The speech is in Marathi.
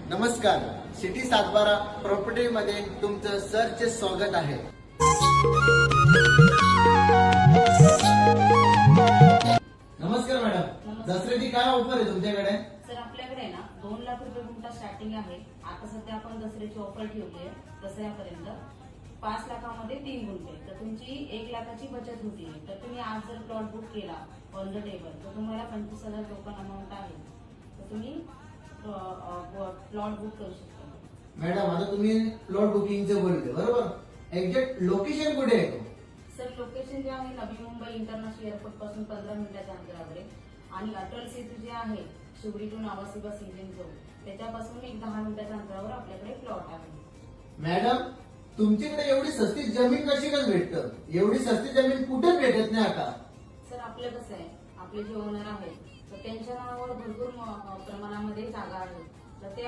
नमस्कार, सिटी सातबारा प्रॉपर्टी मध्ये तुमचं सरचे स्वागत आहे। नमस्कार मॅडम, दसऱ्याची काय ऑफर आहे तुमच्याकडे? सर आपल्याकडे ना 2 लाख रुपये गुंठा स्टार्टिंग आहे। आता सध्या आपण दसऱ्याची ऑफर ठेवली आहे दसऱ्यापर्यंत 5 लाखामध्ये 3 गुंठे, तर तुमची 1 लाखाची बचत होती। तर तुम्ही आज जर प्लॉट बुक केला ऑन द टेबल तर तुम्हाला 25,000 टोकन अमाऊंट आहे, तर तुम्ही प्लॉट बुक करू शकता। मॅडम आता तुम्ही प्लॉट बुकिंगचं बोलले बरोबर, एक्झॅक्ट लोकेशन कुठे आहे? सर लोकेशन जे आहे नवी मुंबई इंटरनॅशनल एअरपोर्ट पासून 15 मिनिटाच्या अंतरावर आहे, आणि अटल सेतू जे आहे शिवडी टू नावासिबा सिंजन चौक त्याच्यापासून 10 मिनिटाच्या अंतरावर आपल्याकडे प्लॉट आहे। मॅडम तुमच्याकडे एवढी सस्ती जमीन कशी काय भेटतं? एवढी सस्ती जमीन कुठे भेटत नाही आता। सर आपलं कसं आहे, आपले जे ओनर आहेत तर त्यांच्या नावावर भरपूर प्रमाणामध्ये जागा आहे, तर ते